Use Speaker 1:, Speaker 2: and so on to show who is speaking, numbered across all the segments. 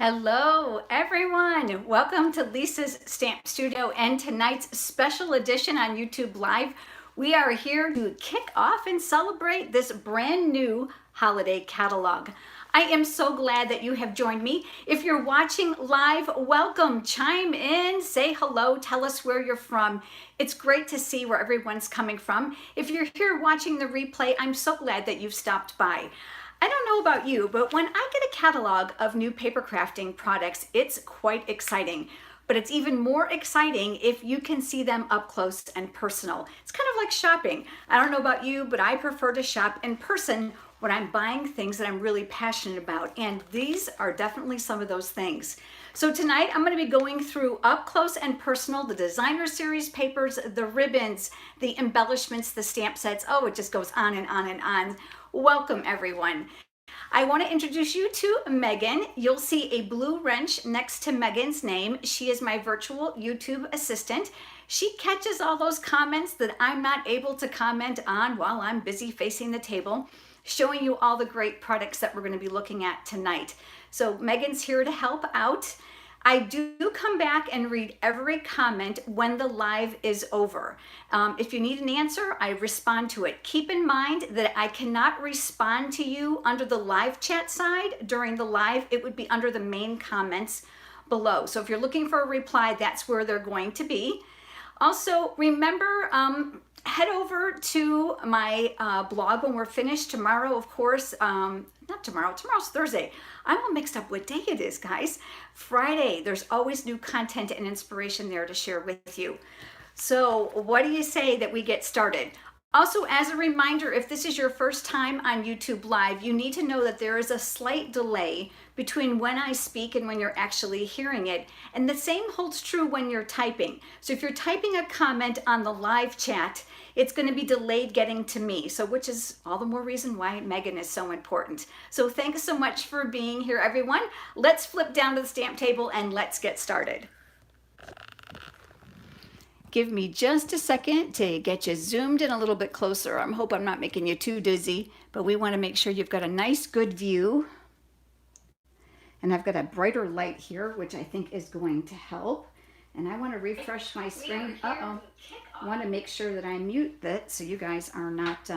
Speaker 1: Hello, everyone. Welcome to Lisa's Stamp Studio and tonight's special edition on YouTube Live. We are here to kick off and celebrate this brand new holiday catalog. I am so glad that you have joined me. If you're watching live, welcome. Chime in, say hello, tell us where you're from. It's great to see where everyone's coming from. If you're here watching the replay, I'm so glad that you've stopped by. I don't know about you, but when I get a catalog of new paper crafting products, it's quite exciting. But it's even more exciting if you can see them up close and personal. It's kind of like shopping. I don't know about you, but I prefer to shop in person when I'm buying things that I'm really passionate about. And these are definitely some of those things. So tonight I'm going to be going through up close and personal, the designer series papers, the ribbons, the embellishments, the stamp sets. Oh, it just goes on and on and on. Welcome, everyone. I want to introduce you to Megan. You'll see a blue wrench next to Megan's name. She is my virtual YouTube assistant. She catches all those comments that I'm not able to comment on while I'm busy facing the table, showing you all the great products that we're going to be looking at tonight. So Megan's here to help out. I do come back and read every comment when the live is over. If you need an answer, I respond to it. Keep in mind that I cannot respond to you under the live chat side during the live. It would be under the main comments below. So if you're looking for a reply, that's where they're going to be. Also, remember, head over to my blog when we're finished tomorrow, of course. Not tomorrow, tomorrow's Thursday. I'm all mixed up what day it is, guys. Friday, there's always new content and inspiration there to share with you. So what do you say that we get started? Also, as a reminder, if this is your first time on YouTube Live, you need to know that there is a slight delay between when I speak and when you're actually hearing it. And the same holds true when you're typing. So if you're typing a comment on the live chat, it's going to be delayed getting to me. So which is all the more reason why Megan is so important. So thanks so much for being here, everyone. Let's flip down to the stamp table and let's get started. Give me just a second to get you zoomed in a little bit closer. I hope I'm not making you too dizzy, but we want to make sure you've got a nice, good view. And I've got a brighter light here, which I think is going to help. And I want to refresh my screen. I want to make sure that I mute that so you guys are not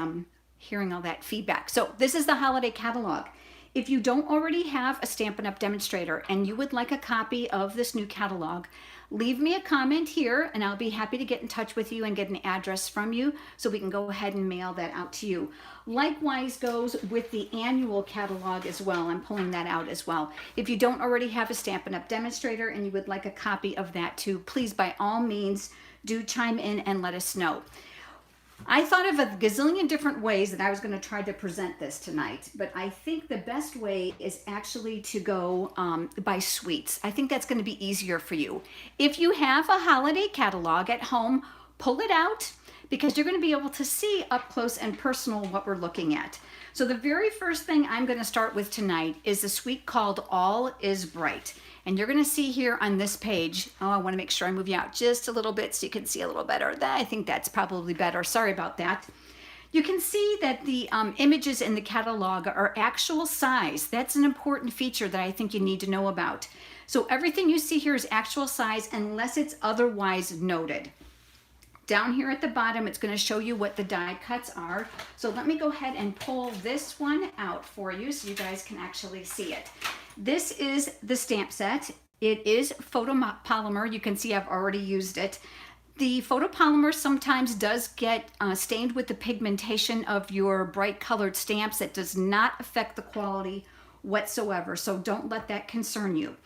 Speaker 1: hearing all that feedback. So this is the holiday catalog. If you don't already have a Stampin' Up! Demonstrator and you would like a copy of this new catalog, leave me a comment here and I'll be happy to get in touch with you and get an address from you so we can go ahead and mail that out to you. Likewise goes with the annual catalog as well. I'm pulling that out as well. If you don't already have a Stampin' Up! Demonstrator and you would like a copy of that too, please by all means do chime in and let us know. I thought of a gazillion different ways that I was going to try to present this tonight, but I think the best way is actually to go by suites. I think that's going to be easier for you. If you have a holiday catalog at home, pull it out because you're going to be able to see up close and personal what we're looking at. So the very first thing I'm going to start with tonight is a suite called All is Bright. And you're going to see here on this page, oh, I want to make sure I move you out just a little bit so you can see a little better. I think that's probably better. Sorry about that. You can see that the images in the catalog are actual size. That's an important feature that I think you need to know about. So everything you see here is actual size unless it's otherwise noted. Down here at the bottom, it's going to show you what the die cuts are. So let me go ahead and pull this one out for you so you guys can actually see it. This is the stamp set. It is photopolymer. You can see I've already used it. The photopolymer sometimes does get stained with the pigmentation of your bright colored stamps. It does not affect the quality whatsoever, so don't let that concern you.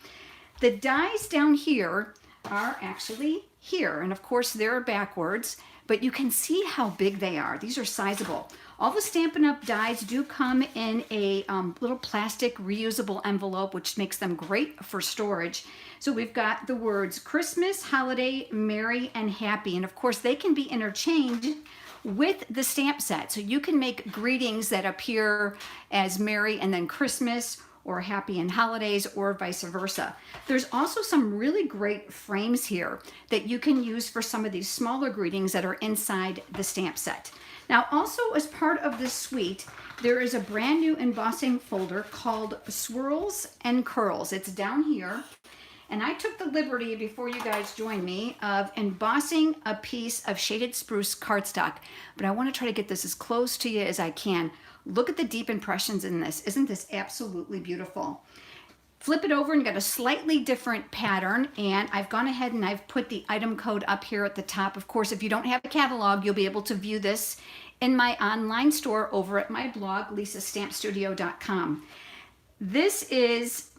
Speaker 1: The dies down here are actually here, and of course they're backwards, but you can see how big they are. These are sizable. All the Stampin' Up! Dies do come in a little plastic reusable envelope, which makes them great for storage. So we've got the words Christmas, Holiday, Merry, and Happy. And of course, they can be interchanged with the stamp set. So you can make greetings that appear as Merry and then Christmas, or Happy and Holidays, or vice versa. There's also some really great frames here that you can use for some of these smaller greetings that are inside the stamp set. Now, also as part of this suite, there is a brand new embossing folder called Swirls and Curls. It's down here. And I took the liberty, before you guys join me, of embossing a piece of shaded spruce cardstock. But I want to try to get this as close to you as I can. Look at the deep impressions in this. Isn't this absolutely beautiful? Flip it over and got a slightly different pattern. And I've gone ahead and I've put the item code up here at the top. Of course, if you don't have a catalog, you'll be able to view this in my online store over at my blog, lisastampstudio.com. This is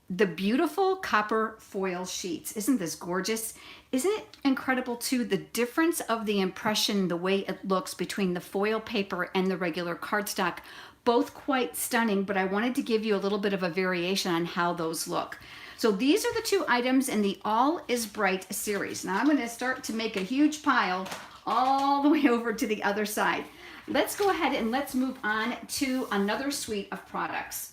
Speaker 1: the beautiful copper foil sheets. Isn't this gorgeous? Isn't it incredible too, the difference of the impression, the way it looks between the foil paper and the regular cardstock? Both quite stunning, but I wanted to give you a little bit of a variation on how those look. So these are the two items in the All is Bright series. Now I'm going to start to make a huge pile all the way over to the other side. Let's go ahead and let's move on to another suite of products.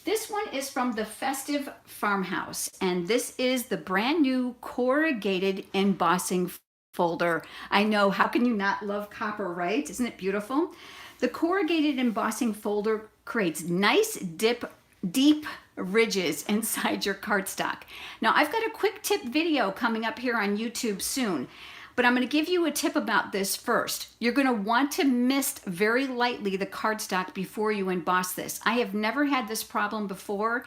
Speaker 1: This one is from the Festive Farmhouse, and this is the brand new corrugated embossing folder. I know, how can you not love copper, right? Isn't it beautiful? The corrugated embossing folder creates nice deep ridges inside your cardstock. Now, I've got a quick tip video coming up here on YouTube soon. But I'm going to give you a tip about this first. You're going to want to mist very lightly the cardstock before you emboss this. I have never had this problem before.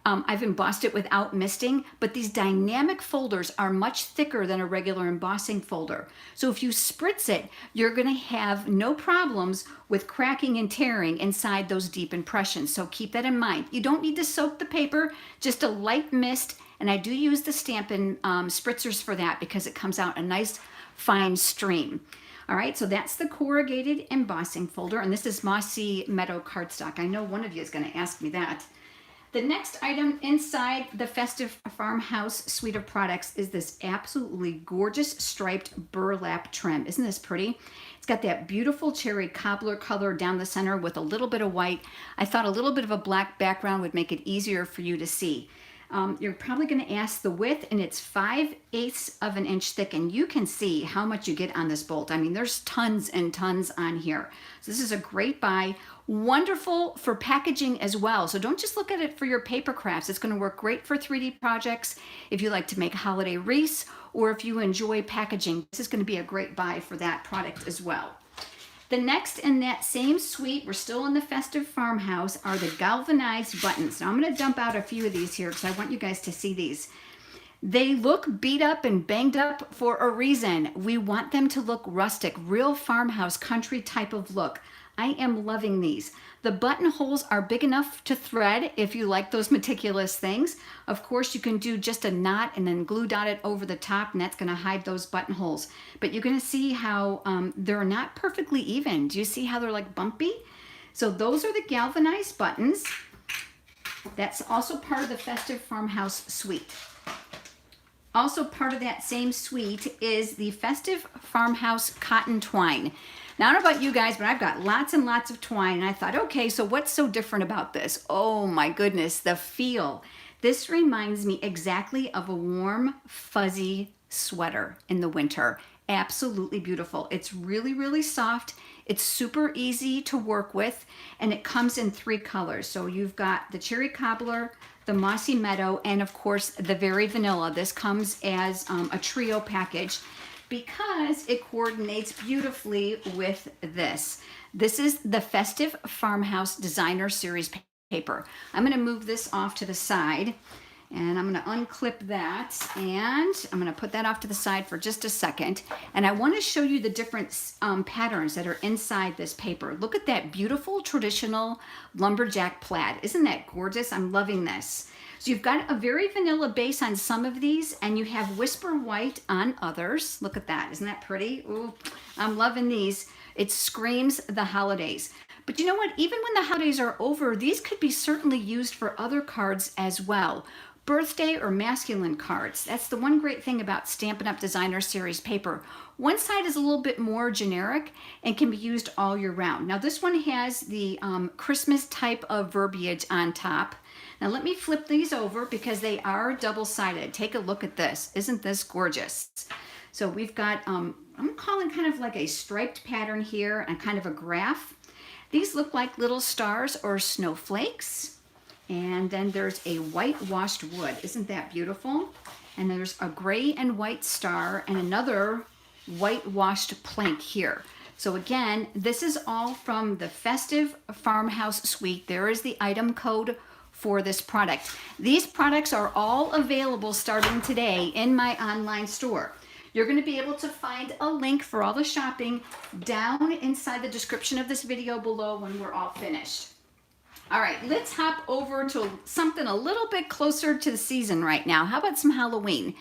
Speaker 1: I've embossed it without misting, but these dynamic folders are much thicker than a regular embossing folder. So if you spritz it, you're going to have no problems with cracking and tearing inside those deep impressions. So keep that in mind. You don't need to soak the paper, just a light mist. And I do use the Stampin spritzers for that because it comes out a nice fine stream. All right, so that's the corrugated embossing folder, and this is Mossy Meadow cardstock. I know one of you is going to ask me that. The next item inside the Festive Farmhouse suite of products is this absolutely gorgeous striped burlap trim. Isn't this pretty? It's got that beautiful cherry cobbler color down the center with a little bit of white. I thought a little bit of a black background would make it easier for you to see. You're probably going to ask the width, and it's 5/8 of an inch thick, and you can see how much you get on this bolt. I mean, there's tons and tons on here. So this is a great buy. Wonderful for packaging as well. So don't just look at it for your paper crafts. It's going to work great for 3D projects if you like to make holiday wreaths, or if you enjoy packaging. This is going to be a great buy for that product as well. The next in that same suite, we're still in the Festive Farmhouse, are the galvanized buttons. Now I'm going to dump out a few of these here because I want you guys to see these. They look beat up and banged up for a reason. We want them to look rustic, real farmhouse country type of look. I am loving these. The buttonholes are big enough to thread if you like those meticulous things. Of course, you can do just a knot and then glue dot it over the top, and that's going to hide those buttonholes. But you're going to see how they're not perfectly even. Do you see how they're like bumpy? So those are the galvanized buttons. That's also part of the Festive Farmhouse suite. Also part of that same suite is the Festive Farmhouse cotton twine. Now, I don't know about you guys, but I've got lots and lots of twine, and I thought, okay, so what's so different about this? Oh my goodness, the feel. This reminds me exactly of a warm, fuzzy sweater in the winter. Absolutely beautiful. It's really, really soft. It's super easy to work with, and it comes in 3 colors. So you've got the cherry cobbler, the mossy meadow, and of course, the very vanilla. This comes as a trio package, because it coordinates beautifully with this. This is the Festive Farmhouse Designer Series paper. I'm going to move this off to the side, and I'm going to unclip that, and I'm going to put that off to the side for just a second. And I want to show you the different patterns that are inside this paper. Look at that beautiful traditional lumberjack plaid. Isn't that gorgeous? I'm loving this. So you've got a very vanilla base on some of these, and you have whisper white on others. Look at that. Isn't that pretty? Ooh, I'm loving these. It screams the holidays. But you know what? Even when the holidays are over, these could be certainly used for other cards as well. Birthday or masculine cards. That's the one great thing about Stampin' Up! Designer Series paper. One side is a little bit more generic and can be used all year round. Now this one has the Christmas type of verbiage on top. Now let me flip these over because they are double-sided. Take a look at this. Isn't this gorgeous? So we've got, I'm calling kind of like a striped pattern here and kind of a graph. These look like little stars or snowflakes. And then there's a whitewashed wood. Isn't that beautiful? And there's a gray and white star and another whitewashed plank here. So again, this is all from the Festive Farmhouse Suite. There is the item code for this product. These products are all available starting today in my online store. You're going to be able to find a link for all the shopping down inside the description of this video below when we're all finished. All right, let's hop over to something a little bit closer to the season right now. How about some Halloween?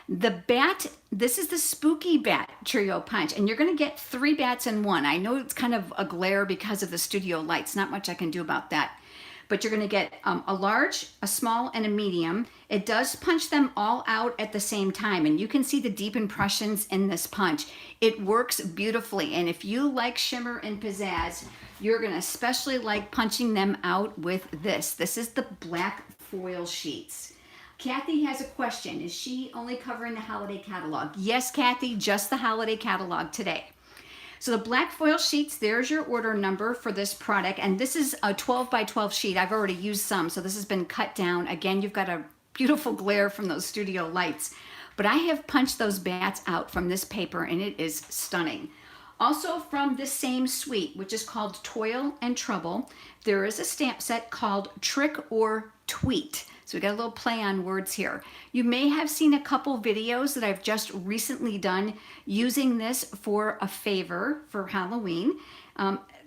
Speaker 1: The bat, this is the Spooky Bat Trio Punch, and you're going to get 3 bats in one. I know it's kind of a glare because of the studio lights. Not much I can do about that. But you're going to get a large, a small, and a medium. It does punch them all out at the same time, and you can see the deep impressions in this punch. It works beautifully, and if you like shimmer and pizzazz, you're going to especially like punching them out with this. This is the black foil sheets. Kathy has a question. Is she only covering the holiday catalog? Yes, Kathy, just the holiday catalog today. So the black foil sheets, there's your order number for this product. And this is a 12 by 12 sheet. I've already used some, so this has been cut down. Again, you've got a beautiful glare from those studio lights. But I have punched those bats out from this paper, and it is stunning. Also from this same suite, which is called Toil and Trouble, there is a stamp set called Trick or Tweet. So we got a little play on words here. You may have seen a couple videos that I've just recently done using this for a favor for Halloween.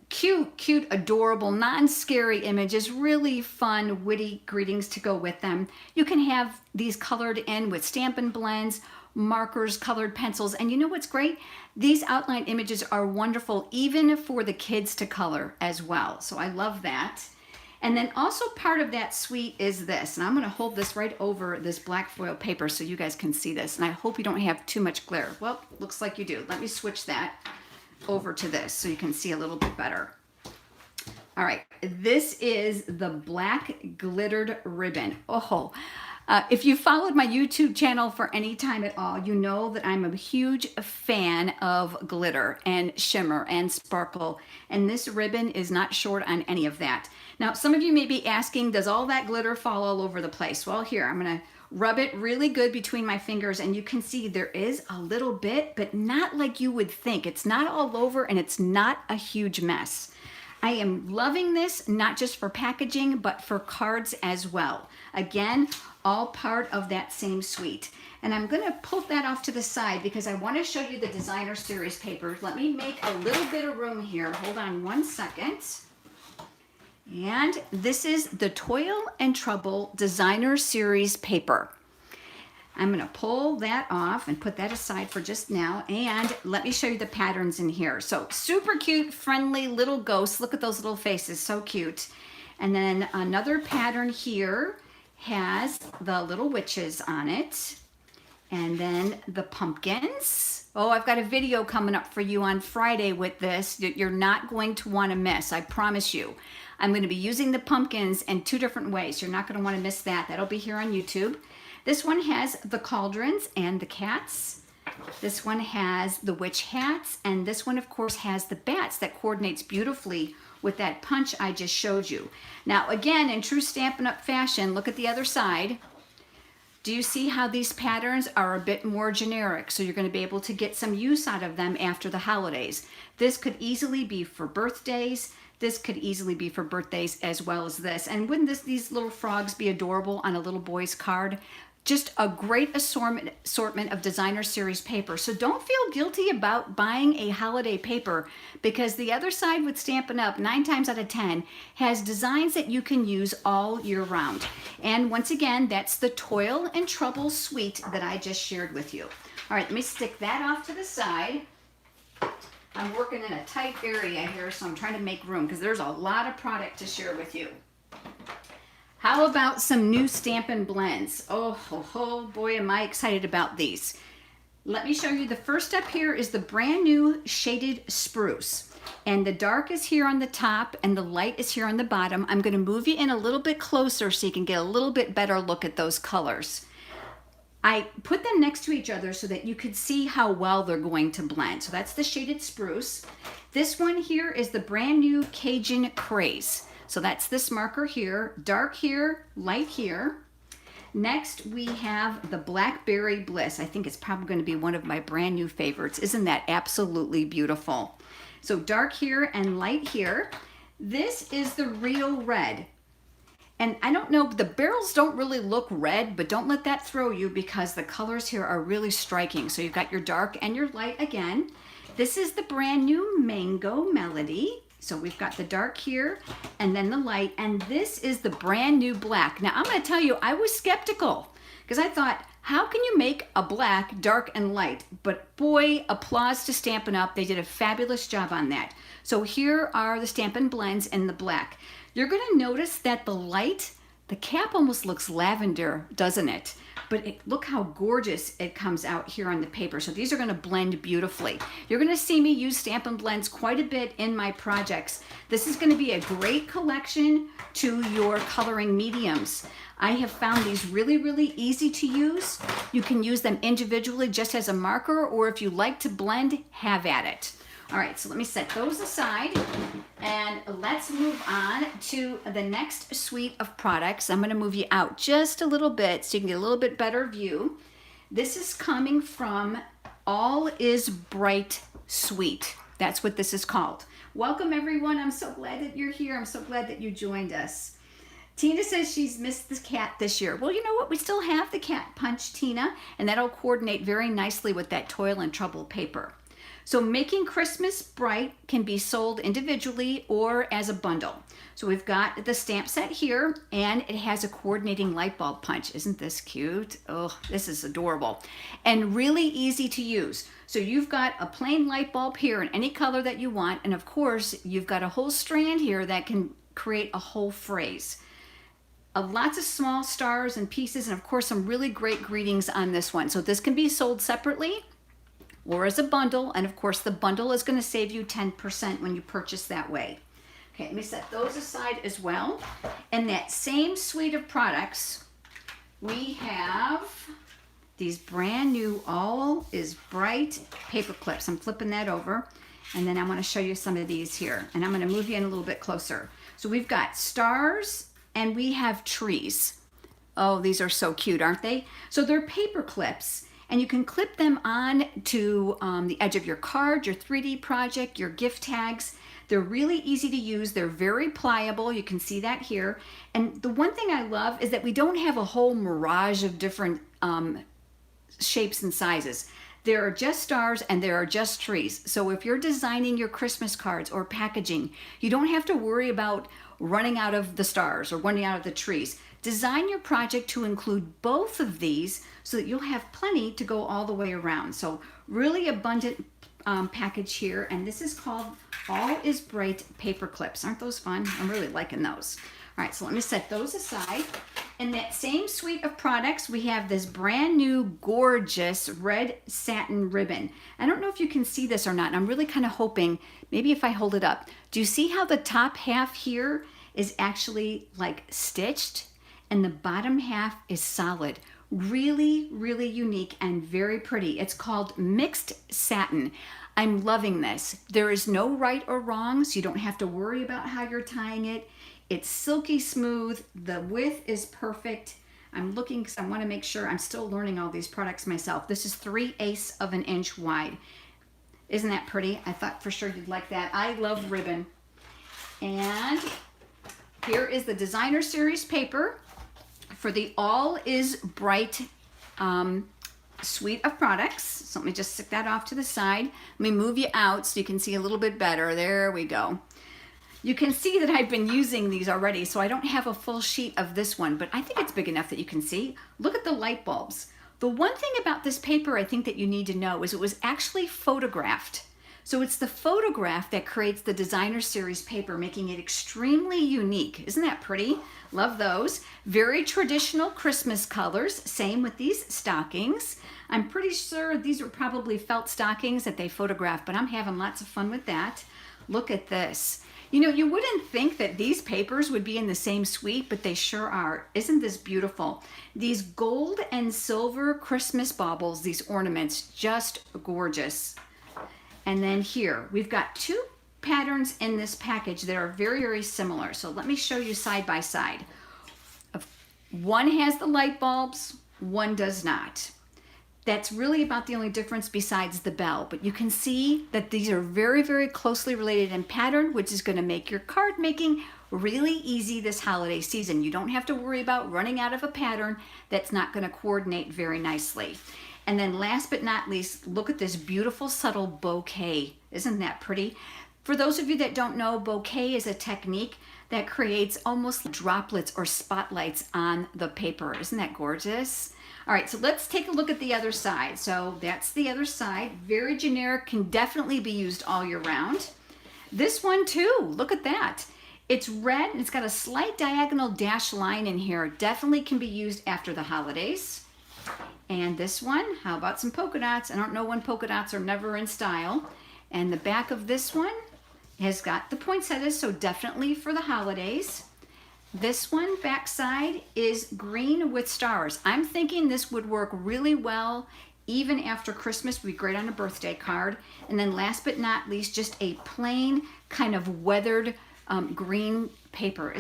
Speaker 1: Cute, adorable, non-scary images, really fun, witty greetings to go with them. You can have these colored in with Stampin' blends, markers, colored pencils, and you know what's great? These outline images are wonderful even for the kids to color as well. So I love that. And then also part of that suite is this, and I'm going to hold this right over this black foil paper so you guys can see this, and I hope you don't have too much glare. Well, looks like you do. Let me switch that over to this so you can see a little bit better. All right, this is the black glittered ribbon. Oh, if you followed my YouTube channel for any time at all, you know that I'm a huge fan of glitter and shimmer and sparkle, and this ribbon is not short on any of that. Now, some of you may be asking, does all that glitter fall all over the place? Well, here, I'm going to rub it really good between my fingers, and you can see there is a little bit, but not like you would think. It's not all over, and it's not a huge mess. I am loving this, not just for packaging, but for cards as well. Again, all part of that same suite. And I'm going to pull that off to the side because I want to show you the designer series papers. Let me make a little bit of room here. Hold on one second. And this is the Toil and Trouble designer series paper. I'm going to pull that off and put that aside for just now. And let me show you the patterns in here. So super cute, friendly little ghosts. Look at those little faces, so cute. And then another pattern here has the little witches on it. And then the pumpkins. Oh, I've got a video coming up for you on Friday with this that you're not going to want to miss. I promise you. I'm going to be using the pumpkins in 2 different ways. You're not going to want to miss that. That'll be here on YouTube. This one has the cauldrons and the cats. This one has the witch hats. And this one, of course, has the bats that coordinates beautifully with that punch I just showed you. Now, again, in true Stampin' Up! Fashion, look at the other side. Do you see how these patterns are a bit more generic? So you're going to be able to get some use out of them after the holidays. This could easily be for birthdays. This could easily be for birthdays as well as this. And wouldn't these little frogs be adorable on a little boy's card? Just a great assortment of designer series paper. So don't feel guilty about buying a holiday paper because the other side with Stampin' Up! 9 times out of 10 has designs that you can use all year round. And once again, that's the Toil and Trouble suite that I just shared with you. All right, let me stick that off to the side. I'm working in a tight area here, so I'm trying to make room because there's a lot of product to share with you. How about some new Stampin' blends? Oh, boy, am I excited about these. Let me show you. The first up here is the brand new Shaded Spruce. And the dark is here on the top and the light is here on the bottom. I'm going to move you in a little bit closer so you can get a little bit better look at those colors. I put them next to each other so that you could see how well they're going to blend. So that's the Shaded Spruce. This one here is the brand new Cajun Craze. So that's this marker here, dark here, light here. Next, we have the Blackberry Bliss. I think it's probably going to be one of my brand new favorites. Isn't that absolutely beautiful? So dark here and light here. This is the Real Red. And I don't know, the barrels don't really look red, but don't let that throw you because the colors here are really striking. So you've got your dark and your light again. This is the brand new Mango Melody. So we've got the dark here and then the light, and this is the brand new black. Now I'm going to tell you, I was skeptical because I thought, how can you make a black, dark, and light? But boy, applause to Stampin' Up. They did a fabulous job on that. So here are the Stampin' blends in the black. You're going to notice that the light, the cap almost looks lavender, doesn't it? But look how gorgeous it comes out here on the paper. So these are going to blend beautifully. You're going to see me use Stampin' blends quite a bit in my projects. This is going to be a great collection to your coloring mediums. I have found these really, really easy to use. You can use them individually just as a marker, or if you like to blend, have at it. All right, so let me set those aside and let's move on to the next suite of products. I'm going to move you out just a little bit so you can get a little bit better view. This is coming from All Is Bright Suite. That's what this is called. Welcome everyone. I'm so glad that you're here. I'm so glad that you joined us. Tina says she's missed the cat this year. Well, you know what? We still have the cat punch, Tina, and that'll coordinate very nicely with that Toil and Trouble paper. So making Christmas bright can be sold individually or as a bundle. So we've got the stamp set here, and it has a coordinating light bulb punch. Isn't this cute? Oh, this is adorable and really easy to use. So you've got a plain light bulb here in any color that you want, and of course you've got a whole strand here that can create a whole phrase. Lots of small stars and pieces, and of course some really great greetings on this one. So this can be sold separately or as a bundle, and of course the bundle is going to save you 10% when you purchase that way. Okay, let me set those aside as well. In that same suite of products, we have these brand new All Is Bright paper clips. I'm flipping that over, and then I want to show you some of these here, and I'm going to move you in a little bit closer. So we've got stars and we have trees. Oh, these are so cute, aren't they? So they're paper clips, and you can clip them on to the edge of your card, your 3D project, your gift tags. They're really easy to use. They're very pliable. You can see that here. And the one thing I love is that we don't have a whole mirage of different shapes and sizes. There are just stars and there are just trees. So if you're designing your Christmas cards or packaging, you don't have to worry about running out of the stars or running out of the trees. Design your project to include both of these so that you'll have plenty to go all the way around. So really abundant package here, and this is called All Is Bright paper clips. Aren't those fun? I'm really liking those. All right, so let me set those aside. In that same suite of products, we have this brand new gorgeous red satin ribbon. I don't know if you can see this or not, and I'm really kind of hoping, maybe if I hold it up, do you see how the top half here is actually like stitched and the bottom half is solid? Really, really unique and very pretty. It's called mixed satin. I'm loving this. There is no right or wrong, so you don't have to worry about how you're tying it. It's silky smooth. The width is perfect. I'm looking because I want to make sure I'm still learning all these products myself. This is 3/8 of an inch wide. Isn't that pretty? I thought for sure you'd like that. I love ribbon. And here is the designer series paper for the All Is Bright suite of products. So let me just stick that off to the side. Let me move you out so you can see a little bit better. There we go. You can see that I've been using these already, so I don't have a full sheet of this one, but I think it's big enough that you can see. Look at the light bulbs. The one thing about this paper I think that you need to know is it was actually photographed. So it's the photograph that creates the designer series paper, making it extremely unique. Isn't that pretty? Love those. Very traditional Christmas colors. Same with these stockings. I'm pretty sure these are probably felt stockings that they photographed, but I'm having lots of fun with that. Look at this. You know, you wouldn't think that these papers would be in the same suite, but they sure are. Isn't this beautiful? These gold and silver Christmas baubles, these ornaments, just gorgeous. And then here, we've got two patterns in this package that are very, very similar. So let me show you side by side. One has the light bulbs, one does not. That's really about the only difference besides the bell, but you can see that these are very, very closely related in pattern, which is going to make your card making really easy this holiday season. You don't have to worry about running out of a pattern that's not going to coordinate very nicely. And then last but not least, look at this beautiful subtle bouquet. Isn't that pretty? For those of you that don't know, bouquet is a technique that creates almost droplets or spotlights on the paper. Isn't that gorgeous? All right, so let's take a look at the other side. So that's the other side. Very generic, can definitely be used all year round. This one too, look at that. It's red and it's got a slight diagonal dash line in here. Definitely can be used after the holidays. And this one, how about some polka dots? I don't know when polka dots are never in style. And the back of this one has got the poinsettias, so definitely for the holidays. This one, backside, is green with stars. I'm thinking this would work really well even after Christmas, would be great on a birthday card. And then last but not least, just a plain kind of weathered green paper.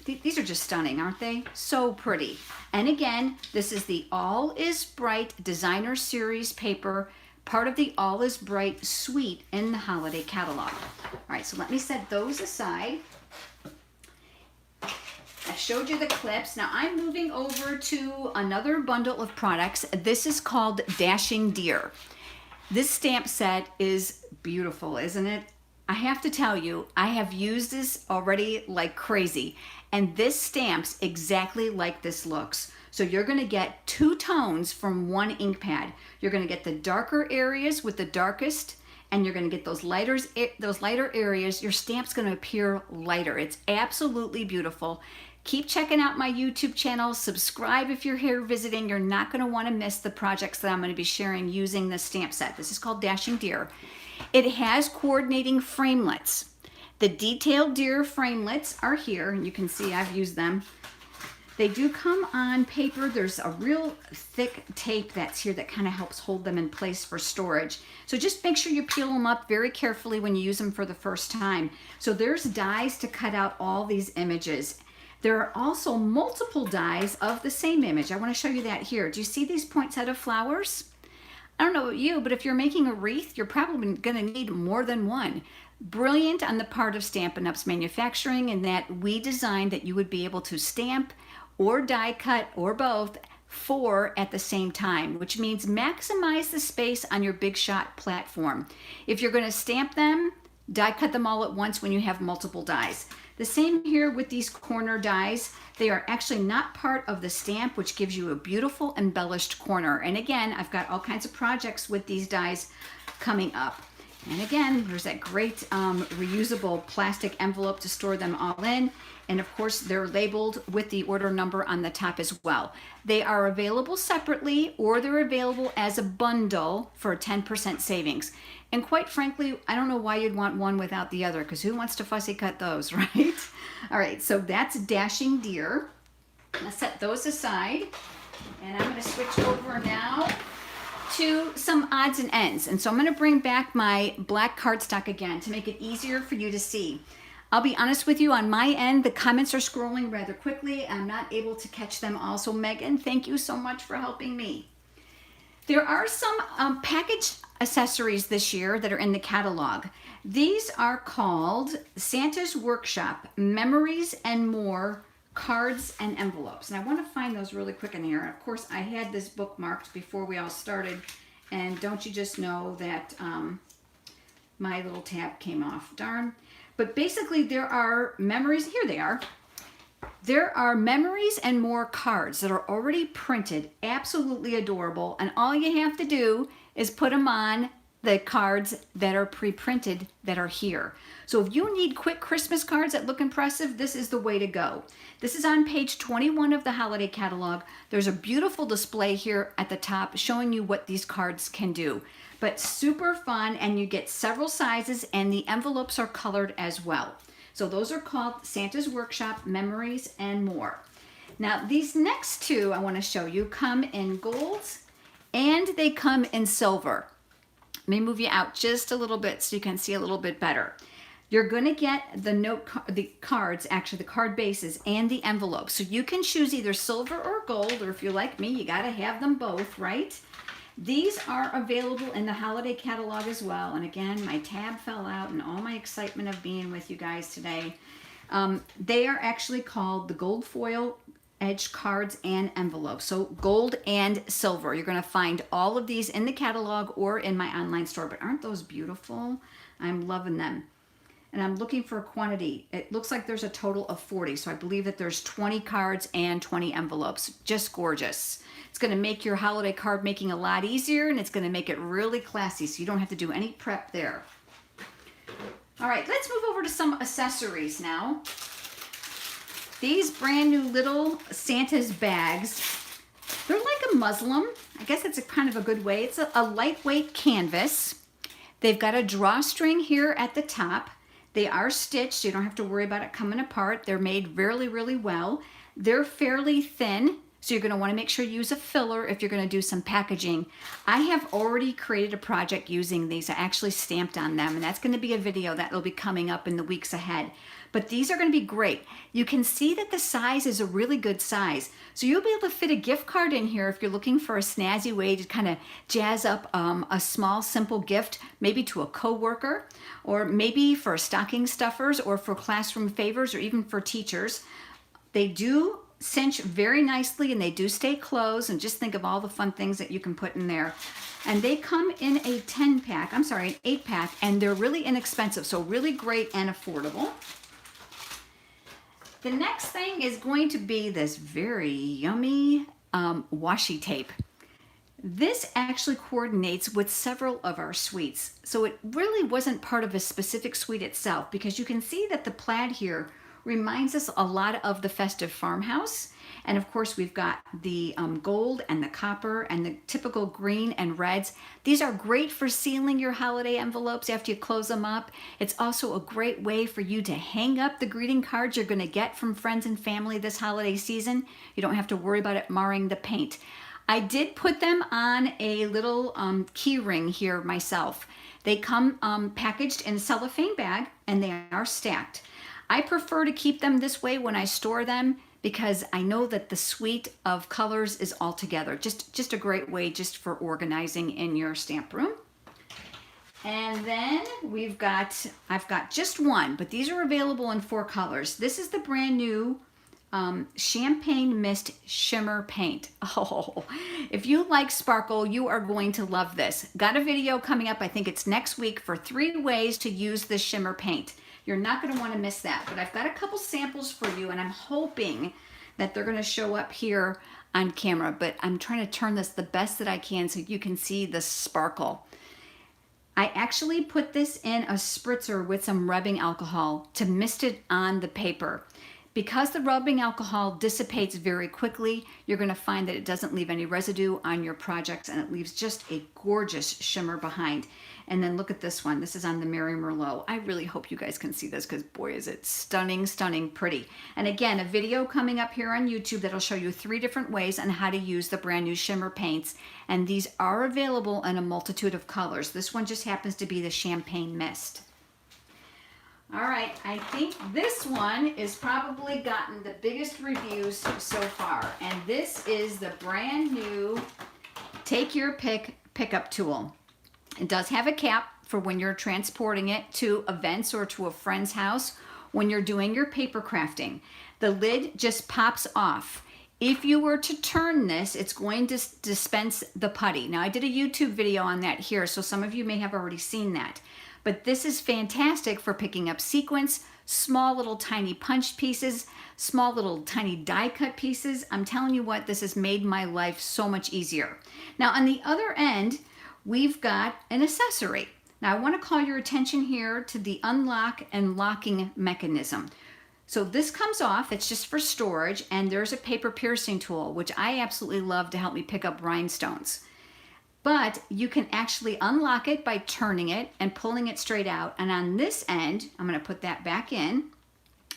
Speaker 1: These are just stunning, aren't they? So pretty. And again, this is the All is Bright Designer Series paper, part of the All is Bright suite in the holiday catalog. All right, so let me set those aside. I showed you the clips. Now I'm moving over to another bundle of products. This is called Dashing Deer. This stamp set is beautiful, isn't it? I have to tell you, I have used this already like crazy, and this stamps exactly like this looks. So you're going to get two tones from one ink pad. You're going to get the darker areas with the darkest, and you're going to get those lighter areas. Your stamp's going to appear lighter. It's absolutely beautiful. Keep checking out my YouTube channel. Subscribe if you're here visiting. You're not going to want to miss the projects that I'm going to be sharing using this stamp set. This is called Dashing Deer. It has coordinating framelets. The detailed deer framelets are here, and you can see I've used them. They do come on paper. There's a real thick tape that's here that kind of helps hold them in place for storage. So just make sure you peel them up very carefully when you use them for the first time. So there's dies to cut out all these images. There are also multiple dies of the same image. I want to show you that here. Do you see these poinsettia flowers? I don't know about you, but if you're making a wreath, you're probably going to need more than one. Brilliant on the part of Stampin' Up's manufacturing, in that we designed that you would be able to stamp or die cut or both 4 at the same time, which means maximize the space on your Big Shot platform. If you're going to stamp them, die cut them all at once when you have multiple dies. The same here with these corner dies. They are actually not part of the stamp, which gives you a beautiful embellished corner. And again, I've got all kinds of projects with these dies coming up. And again, there's that great reusable plastic envelope to store them all in. And of course, they're labeled with the order number on the top as well. They are available separately, or they're available as a bundle for a 10% savings. And quite frankly, I don't know why you'd want one without the other, because who wants to fussy cut those, right? All right, so that's Dashing Deer. Let's set those aside. And I'm going to switch over now to some odds and ends. And so I'm going to bring back my black cardstock again to make it easier for you to see. I'll be honest with you, on my end, the comments are scrolling rather quickly. I'm not able to catch them all. So Megan, thank you so much for helping me. There are some package accessories this year that are in the catalog. These are called Santa's Workshop, Memories and More, Cards and Envelopes. And I want to find those really quick in here. Of course, I had this bookmarked before we all started. And don't you just know that my little tab came off. Darn. But basically, there are memories. Here they are. There are Memories and More cards that are already printed, absolutely adorable, and all you have to do is put them on the cards that are pre-printed that are here. So if you need quick Christmas cards that look impressive, this is the way to go. This is on page 21 of the holiday catalog. There's a beautiful display here at the top showing you what these cards can do. But super fun, and you get several sizes, and the envelopes are colored as well. So those are called Santa's Workshop, Memories and More. Now these next two I want to show you come in golds and they come in silver. Let me move you out just a little bit so you can see a little bit better. You're going to get the cards, actually the card bases and the envelopes. So you can choose either silver or gold, or if you're like me, you got to have them both, right? These are available in the holiday catalog as well. And again, my tab fell out and all my excitement of being with you guys today. They are actually called the gold foil edge cards and envelopes. So gold and silver. You're going to find all of these in the catalog or in my online store. But aren't those beautiful? I'm loving them. And I'm looking for a quantity. It looks like there's a total of 40. So I believe that there's 20 cards and 20 envelopes. Just gorgeous. It's going to make your holiday card making a lot easier, and it's going to make it really classy so you don't have to do any prep there. All right, let's move over to some accessories now. These brand new little Santa's bags, they're like a muslin. I guess it's a kind of a good way. It's a lightweight canvas. They've got a drawstring here at the top. They are stitched, so you don't have to worry about it coming apart. They're made really, really well. They're fairly thin, so you're going to want to make sure you use a filler if you're going to do some packaging. I have already created a project using these. I actually stamped on them, and that's going to be a video that will be coming up in the weeks ahead. But these are going to be great. You can see that the size is a really good size. So you'll be able to fit a gift card in here if you're looking for a snazzy way to kind of jazz up a small, simple gift, maybe to a coworker, or maybe for stocking stuffers, or for classroom favors, or even for teachers. They do cinch very nicely and they do stay closed, and just think of all the fun things that you can put in there. And they come in a 10-pack, I'm sorry, an 8-pack, and they're really inexpensive, so really great and affordable. The next thing is going to be this very yummy washi tape. This actually coordinates with several of our suites. So it really wasn't part of a specific suite itself, because you can see that the plaid here reminds us a lot of the Festive farmhouse. And of course, we've got the gold and the copper and the typical green and reds. These are great for sealing your holiday envelopes after you close them up. It's also a great way for you to hang up the greeting cards you're going to get from friends and family this holiday season. You don't have to worry about it marring the paint. I did put them on a little key ring here myself. They come packaged in a cellophane bag, and they are stacked. I prefer to keep them this way when I store them, because I know that the suite of colors is all together. Just a great way just for organizing in your stamp room. And then I've got just one, but these are available in 4 colors. This is the brand new Champagne Mist Shimmer Paint. Oh, if you like sparkle, you are going to love this. Got a video coming up, I think it's next week, for 3 ways to use this shimmer paint. You're not going to want to miss that. But I've got a couple samples for you, and I'm hoping that they're going to show up here on camera. But I'm trying to turn this the best that I can so you can see the sparkle. I actually put this in a spritzer with some rubbing alcohol to mist it on the paper. Because the rubbing alcohol dissipates very quickly, you're going to find that it doesn't leave any residue on your projects, and it leaves just a gorgeous shimmer behind. And then look at this one. This is on the Mary Merlot. I really hope you guys can see this, because boy, is it stunning, stunning pretty. And again, a video coming up here on YouTube that'll show you 3 different ways on how to use the brand new shimmer paints. And these are available in a multitude of colors. This one just happens to be the Champagne Mist. All right, I think this one is probably gotten the biggest reviews so far. And this is the brand new Take Your Pick pickup tool. It does have a cap for when you're transporting it to events or to a friend's house when you're doing your paper crafting. The lid just pops off. If you were to turn this, it's going to dispense the putty. Now, I did a YouTube video on that here, so some of you may have already seen that. But this is fantastic for picking up sequins, small little tiny punch pieces, small little tiny die cut pieces. I'm telling you what, this has made my life so much easier. Now, on the other end, we've got an accessory. Now, I want to call your attention here to the unlock and locking mechanism. So this comes off, it's just for storage, and there's a paper piercing tool, which I absolutely love to help me pick up rhinestones. But you can actually unlock it by turning it and pulling it straight out. And on this end, I'm going to put that back in,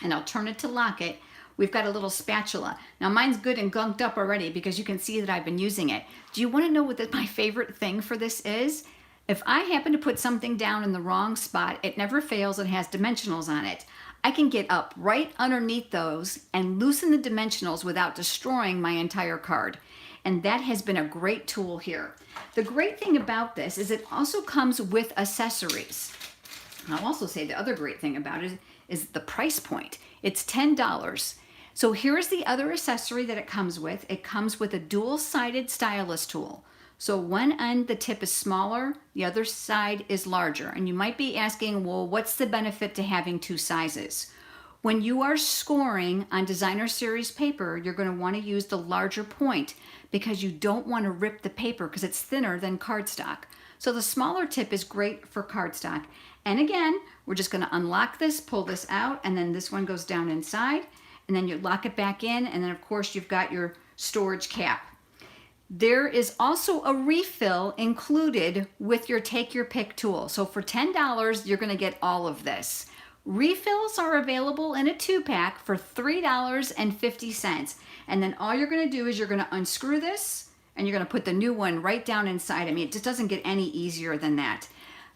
Speaker 1: and I'll turn it to lock it. We've got a little spatula. Now, mine's good and gunked up already because you can see that I've been using it. Do you want to know what my favorite thing for this is? If I happen to put something down in the wrong spot, it never fails, it has dimensionals on it. I can get up right underneath those and loosen the dimensionals without destroying my entire card. And that has been a great tool here. The great thing about this is it also comes with accessories. I'll also say the other great thing about it is the price point. It's $10. So here's the other accessory that it comes with. It comes with a dual-sided stylus tool. So one end, the tip is smaller, the other side is larger. And you might be asking, well, what's the benefit to having two sizes? When you are scoring on designer series paper, you're going to want to use the larger point because you don't want to rip the paper because it's thinner than cardstock. So the smaller tip is great for cardstock. And again, we're just going to unlock this, pull this out, and then this one goes down inside, and then you lock it back in, and then of course you've got your storage cap. There is also a refill included with your Take Your Pick tool. So for $10, you're going to get all of this. Refills are available in a 2-pack for $3.50. And then all you're going to do is you're going to unscrew this and you're going to put the new one right down inside. I mean, it just doesn't get any easier than that.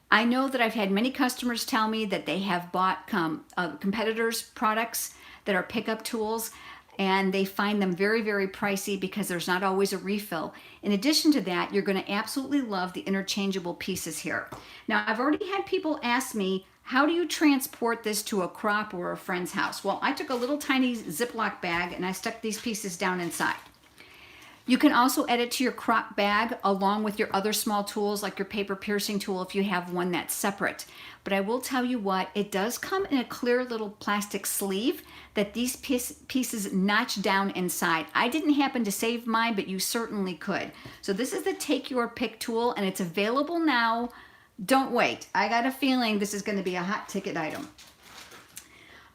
Speaker 1: I know that I've had many customers tell me that they have bought competitors' products that are pickup tools, and they find them very, very pricey because there's not always a refill. In addition to that, you're going to absolutely love the interchangeable pieces here. Now, I've already had people ask me, how do you transport this to a crop or a friend's house? Well, I took a little tiny Ziploc bag and I stuck these pieces down inside. You can also add it to your crop bag along with your other small tools like your paper piercing tool if you have one that's separate. But I will tell you what, it does come in a clear little plastic sleeve that these pieces notch down inside. I didn't happen to save mine, but you certainly could. So this is the Take Your Pick tool and it's available now. Don't wait. I got a feeling this is going to be a hot ticket item.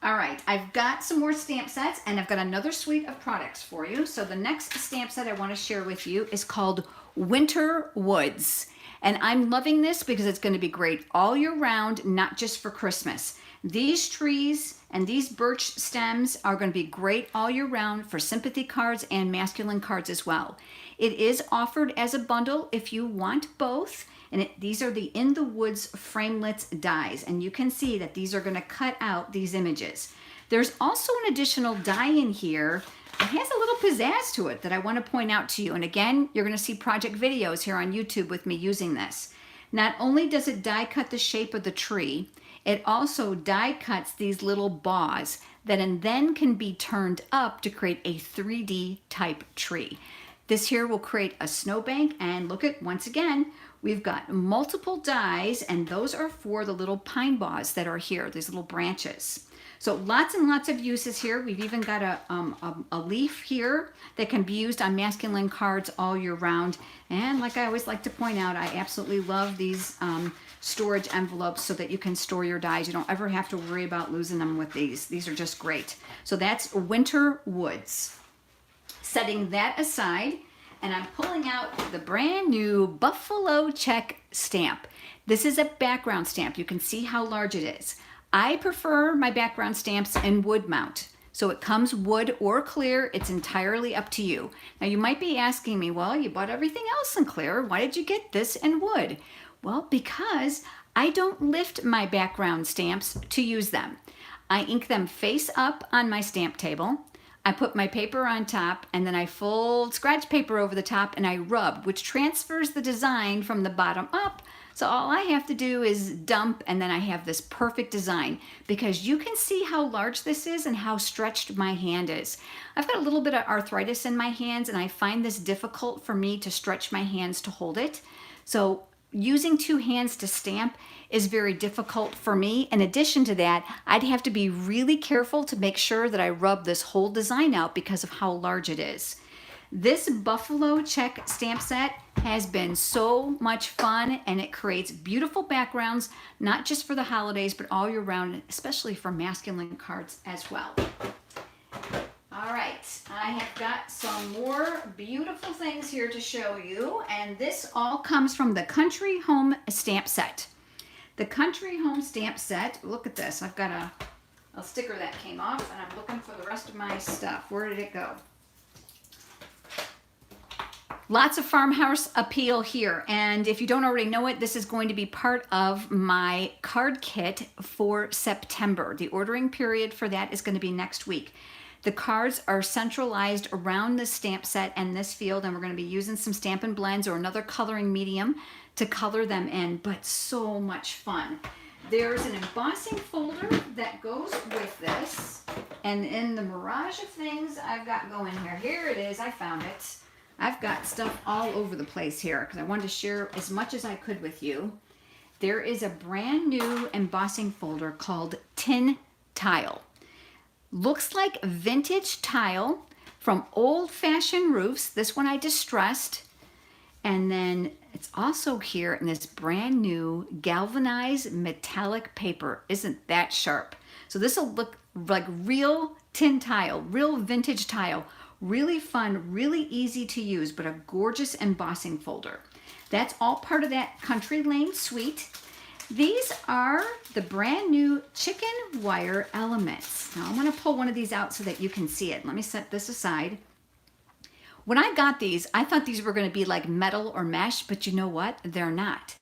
Speaker 1: All right, I've got some more stamp sets and I've got another suite of products for you. So the next stamp set I want to share with you is called Winter Woods. And I'm loving this because it's going to be great all year round, not just for Christmas. These trees and these birch stems are going to be great all year round for sympathy cards and masculine cards as well. It is offered as a bundle if you want both. And these are the In the Woods framelits dies. And you can see that these are going to cut out these images. There's also an additional die in here. It has a little pizzazz to it that I want to point out to you. And again, you're going to see project videos here on YouTube with me using this. Not only does it die cut the shape of the tree, it also die cuts these little boughs that then can be turned up to create a 3D type tree. This here will create a snowbank, and look at, once again, we've got multiple dies, and those are for the little pine boughs that are here, these little branches. So lots and lots of uses here. We've even got a leaf here that can be used on masculine cards all year round. And like I always like to point out, I absolutely love these storage envelopes so that you can store your dies. You don't ever have to worry about losing them with these. These are just great. So that's Winter Woods. Setting that aside, and I'm pulling out the brand new Buffalo Check stamp. This is a background stamp. You can see how large it is. I prefer my background stamps in wood mount. So it comes wood or clear. It's entirely up to you. Now you might be asking me, well, you bought everything else in clear. Why did you get this in wood? Well, because I don't lift my background stamps to use them. I ink them face up on my stamp table. I put my paper on top and then I fold scratch paper over the top and I rub, which transfers the design from the bottom up. So all I have to do is dump and then I have this perfect design because you can see how large this is and how stretched my hand is. I've got a little bit of arthritis in my hands and I find this difficult for me to stretch my hands to hold it. So using two hands to stamp is very difficult for me. In addition to that, I'd have to be really careful to make sure that I rub this whole design out because of how large it is. This Buffalo Check stamp set has been so much fun and it creates beautiful backgrounds, not just for the holidays, but all year round, especially for masculine cards as well. All right, I have got some more beautiful things here to show you, and this all comes from the Country Home stamp set. The Country Home stamp set, look at this, I've got a sticker that came off and I'm looking for the rest of my stuff. Where did it go? Lots of farmhouse appeal here. And if you don't already know it, this is going to be part of my card kit for September. The ordering period for that is going to be next week. The cards are centralized around the stamp set and this field, and we're going to be using some Stampin' blends or another coloring medium to color them in, but so much fun. There's an embossing folder that goes with this, and in the mirage of things I've got going here it is, I found it. I've got stuff all over the place here because I wanted to share as much as I could with you. There is a brand new embossing folder called Tin Tile. Looks like vintage tile from old-fashioned roofs. This one I distressed. And then it's also here in this brand new galvanized metallic paper. Isn't that sharp? So this will look like real tin tile, real vintage tile. Really fun, really easy to use, but a gorgeous embossing folder. That's all part of that Country Lane suite. These are the brand new chicken wire elements. Now I'm going to pull one of these out so that you can see it. Let me set this aside. When I got these, I thought these were going to be like metal or mesh, but you know what? They're not.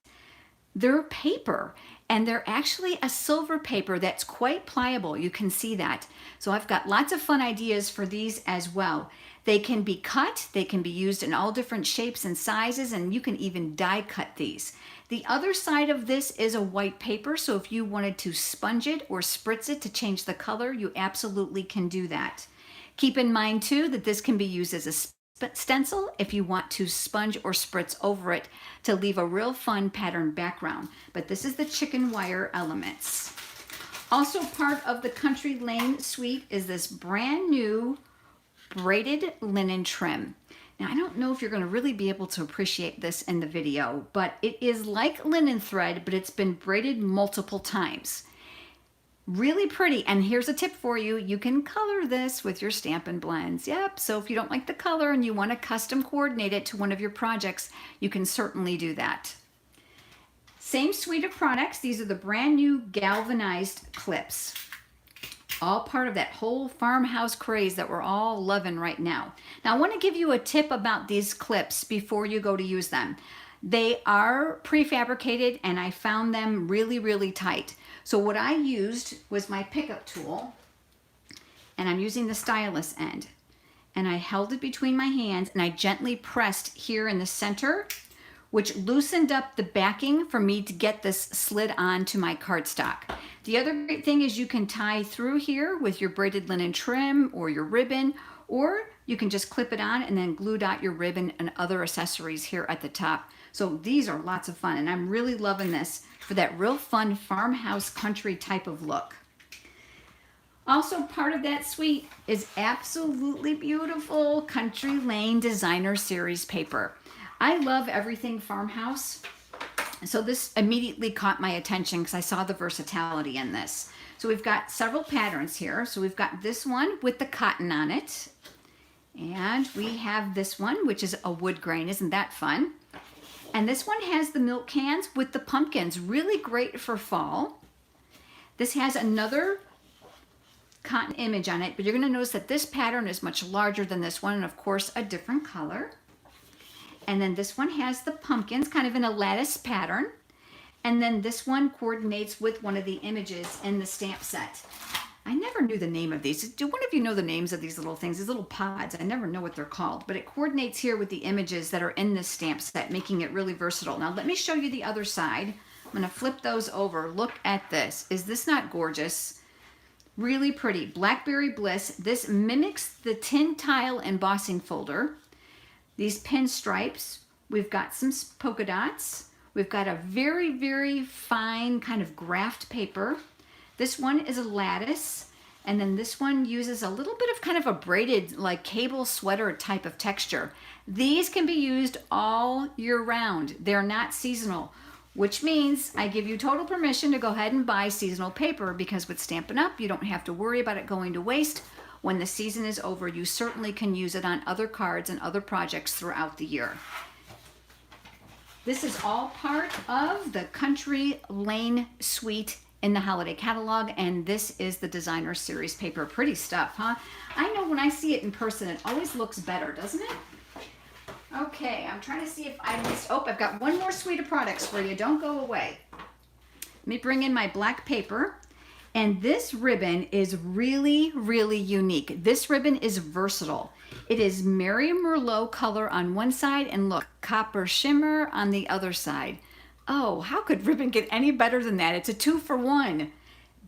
Speaker 1: They're paper, and they're actually a silver paper that's quite pliable. You can see that. So I've got lots of fun ideas for these as well. They can be cut, they can be used in all different shapes and sizes, and you can even die cut these. The other side of this is a white paper, so if you wanted to sponge it or spritz it to change the color, you absolutely can do that. Keep in mind too that this can be used as a stencil if you want to sponge or spritz over it to leave a real fun pattern background. But this is the chicken wire elements. Also part of the Country Lane suite is this brand new braided linen trim. Now I don't know if you're going to really be able to appreciate this in the video, but it is like linen thread, but it's been braided multiple times. Really pretty, and here's a tip for you. You can color this with your Stampin' blends. Yep, so if you don't like the color and you want to custom coordinate it to one of your projects, you can certainly do that. Same suite of products. These are the brand new galvanized clips. All part of that whole farmhouse craze that we're all loving right now. Now I want to give you a tip about these clips before you go to use them. They are prefabricated and I found them really, really tight. So what I used was my pickup tool, and I'm using the stylus end, and I held it between my hands and I gently pressed here in the center, which loosened up the backing for me to get this slid onto my cardstock. The other great thing is you can tie through here with your braided linen trim or your ribbon, or you can just clip it on and then glue dot your ribbon and other accessories here at the top. So these are lots of fun, and I'm really loving this for that real fun farmhouse country type of look. Also part of that suite is absolutely beautiful Country Lane Designer Series paper. I love everything farmhouse, so this immediately caught my attention because I saw the versatility in this. So we've got several patterns here. So we've got this one with the cotton on it, and we have this one which is a wood grain. Isn't that fun? And this one has the milk cans with the pumpkins, really great for fall. This has another cotton image on it, but you're going to notice that this pattern is much larger than this one, and of course a different color. And then this one has the pumpkins kind of in a lattice pattern. And then this one coordinates with one of the images in the stamp set. I never knew the name of these. Do one of you know the names of these little things, these little pods? I never know what they're called, but it coordinates here with the images that are in this stamp set, making it really versatile. Now let me show you the other side. I'm going to flip those over. Look at this. Is this not gorgeous? Really pretty. Blackberry Bliss. This mimics the tin tile embossing folder. These pinstripes. We've got some polka dots. We've got a very, very fine kind of graft paper. This one is a lattice, and then this one uses a little bit of kind of a braided, like cable sweater type of texture. These can be used all year round. They're not seasonal, which means I give you total permission to go ahead and buy seasonal paper, because with Stampin' Up, you don't have to worry about it going to waste. When the season is over, you certainly can use it on other cards and other projects throughout the year. This is all part of the Country Lane suite in the holiday catalog, and this is the Designer Series paper. Pretty stuff, huh? I know when I see it in person, it always looks better, doesn't it? Okay, I'm trying to see if I missed, oh, I've got one more suite of products for you. Don't go away. Let me bring in my black paper. And this ribbon is really, really unique. This ribbon is versatile. It is Merry Merlot color on one side and look, copper shimmer on the other side. Oh, how could ribbon get any better than that? It's a 2-for-1.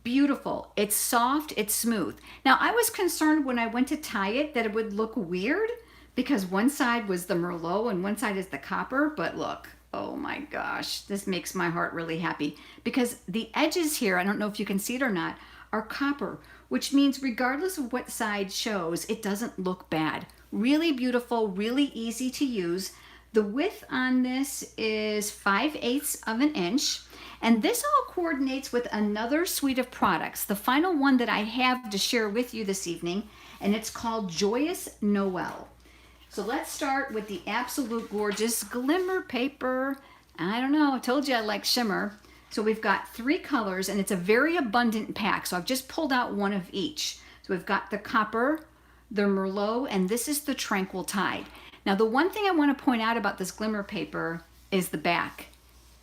Speaker 1: Beautiful. It's soft, it's smooth. Now, I was concerned when I went to tie it that it would look weird because one side was the Merlot and one side is the copper, but look, oh my gosh, this makes my heart really happy because the edges here, I don't know if you can see it or not, are copper, which means regardless of what side shows, it doesn't look bad. Really beautiful, really easy to use. The width on this is 5/8 of an inch, and this all coordinates with another suite of products, the final one that I have to share with you this evening, and it's called Joyous Noel. So let's start with the absolute gorgeous glimmer paper. I don't know, I told you I like shimmer. So we've got 3 colors and it's a very abundant pack. So I've just pulled out one of each. So we've got the copper, the Merlot, and this is the Tranquil Tide. Now the one thing I want to point out about this glimmer paper is the back.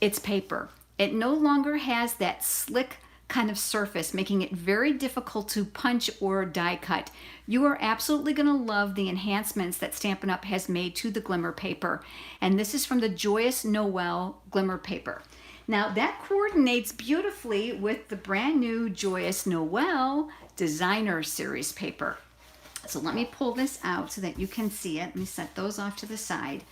Speaker 1: It's paper. It no longer has that slick kind of surface, making it very difficult to punch or die cut. You are absolutely going to love the enhancements that Stampin' Up! Has made to the glimmer paper. And this is from the Joyous Noel glimmer paper. Now that coordinates beautifully with the brand new Joyous Noel Designer Series paper. So let me pull this out so that you can see it. Let me set those off to the side.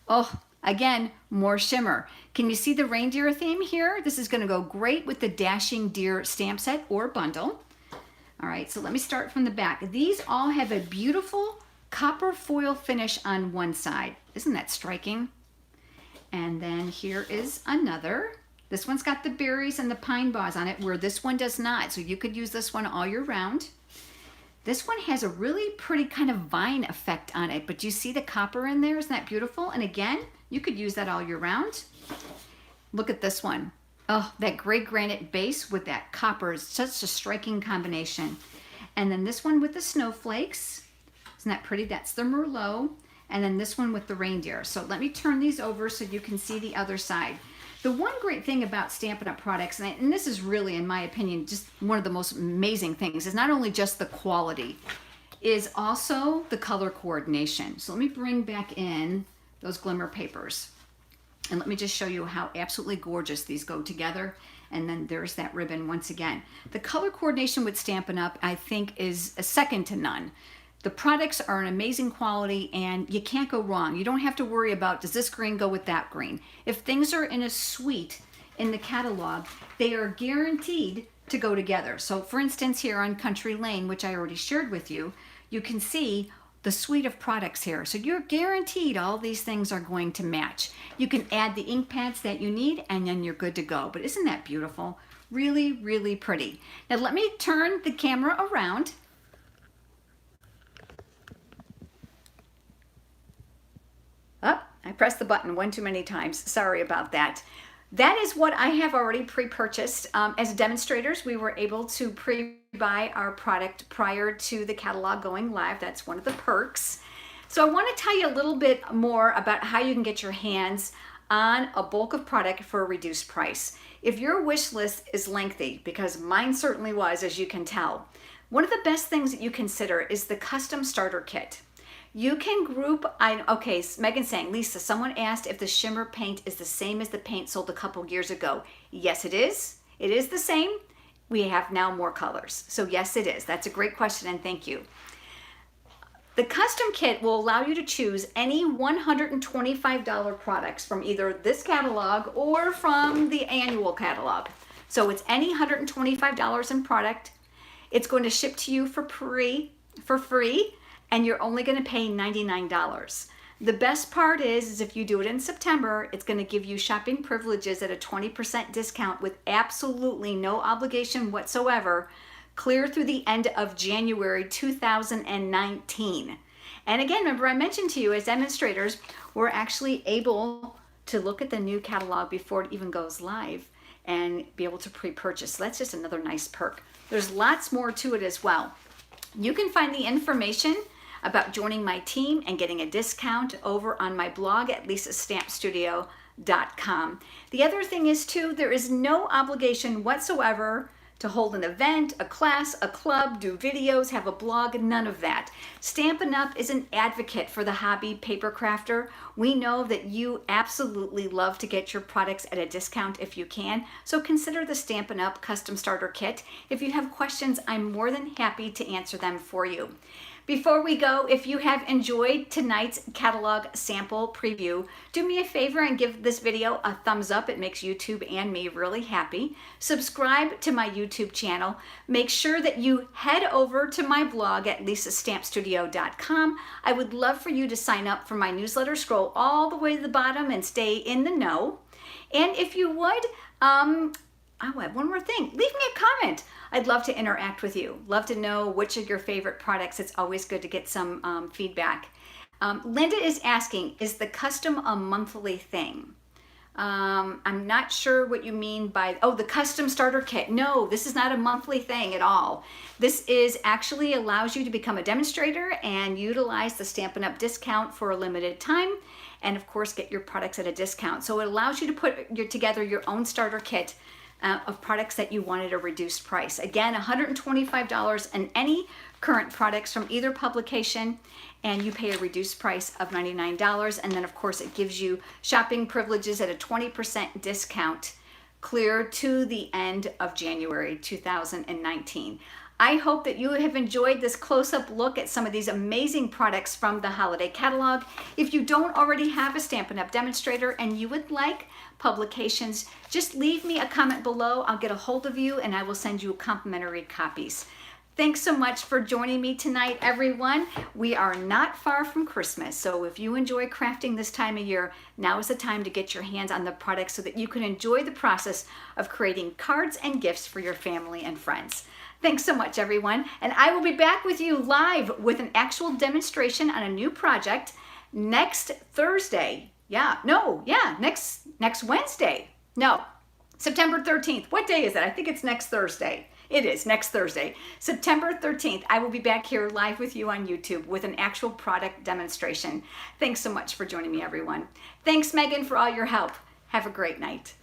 Speaker 1: Oh, again, more shimmer. Can you see the reindeer theme here? This is going to go great with the Dashing Deer stamp set or bundle. All right, so let me start from the back. These all have a beautiful copper foil finish on one side. Isn't that striking? And then here is another. This one's got the berries and the pine boughs on it, where this one does not. So you could use this one all year round. This one has a really pretty kind of vine effect on it, but do you see the copper in there? Isn't that beautiful? And again, you could use that all year round. Look at this one. Oh, that gray granite base with that copper is such a striking combination. And then this one with the snowflakes. Isn't that pretty? That's the Merlot. And then this one with the reindeer. So let me turn these over so you can see the other side. The one great thing about Stampin' Up! Products, and this is really, in my opinion, just one of the most amazing things, is not only just the quality, is also the color coordination. So let me bring back in those glimmer papers. And let me just show you how absolutely gorgeous these go together. And then there's that ribbon once again. The color coordination with Stampin' Up! I think is a second to none. The products are an amazing quality and you can't go wrong. You don't have to worry about, does this green go with that green? If things are in a suite in the catalog, they are guaranteed to go together. So for instance, here on Country Lane, which I already shared with you, you can see the suite of products here. So you're guaranteed all these things are going to match. You can add the ink pads that you need and then you're good to go. But isn't that beautiful? Really, really pretty. Now let me turn the camera around. I pressed the button one too many times. Sorry about that. That is what I have already pre-purchased. As demonstrators, we were able to pre-buy our product prior to the catalog going live. That's one of the perks. So I want to tell you a little bit more about how you can get your hands on a bulk of product for a reduced price. If your wish list is lengthy, because mine certainly was, as you can tell, one of the best things that you consider is the custom starter kit. You can group, okay, Megan's saying, Lisa, someone asked if the shimmer paint is the same as the paint sold a couple years ago. Yes, it is. It is the same. We have now more colors. So yes, it is. That's a great question and thank you. The custom kit will allow you to choose any $125 products from either this catalog or from the annual catalog. So it's any $125 in product. It's going to ship to you for free. And you're only going to pay $99. The best part is if you do it in September, it's going to give you shopping privileges at a 20% discount with absolutely no obligation whatsoever, clear through the end of January 2019. And again, remember I mentioned to you as demonstrators, we're actually able to look at the new catalog before it even goes live and be able to pre-purchase. So that's just another nice perk. There's lots more to it as well. You can find the information about joining my team and getting a discount over on my blog at lisastampstudio.com. The other thing is too, there is no obligation whatsoever to hold an event, a class, a club, do videos, have a blog, none of that. Stampin' Up! Is an advocate for the hobby paper crafter. We know that you absolutely love to get your products at a discount if you can, so consider the Stampin' Up! Custom Starter Kit. If you have questions, I'm more than happy to answer them for you. Before we go, if you have enjoyed tonight's catalog sample preview, do me a favor and give this video a thumbs up. It makes YouTube and me really happy. Subscribe to my YouTube channel. Make sure that you head over to my blog at lisastampstudio.com. I would love for you to sign up for my newsletter. Scroll all the way to the bottom and stay in the know. And if you would, I have one more thing. Leave me a comment. I'd love to interact with you. Love to know which of your favorite products. It's always good to get some feedback. Linda is asking, is the custom a monthly thing? I'm not sure what you mean by, oh, the custom starter kit. No, this is not a monthly thing at all. This is actually allows you to become a demonstrator and utilize the Stampin' Up! Discount for a limited time. And of course, get your products at a discount. So it allows you to put together your own starter kit of products that you want at a reduced price. Again, $125 and any current products from either publication, and you pay a reduced price of $99. And then of course it gives you shopping privileges at a 20% discount clear to the end of January 2019. I hope that you have enjoyed this close-up look at some of these amazing products from the holiday catalog. If you don't already have a Stampin' Up! Demonstrator and you would like publications, just leave me a comment below. I'll get a hold of you and I will send you complimentary copies. Thanks so much for joining me tonight, everyone. We are not far from Christmas, so if you enjoy crafting this time of year, now is the time to get your hands on the products so that you can enjoy the process of creating cards and gifts for your family and friends. Thanks so much, everyone. And I will be back with you live with an actual demonstration on a new project next Thursday. Next Wednesday. No, September 13th. What day is it? I think it's next Thursday. It is next Thursday, September 13th. I will be back here live with you on YouTube with an actual product demonstration. Thanks so much for joining me, everyone. Thanks, Megan, for all your help. Have a great night.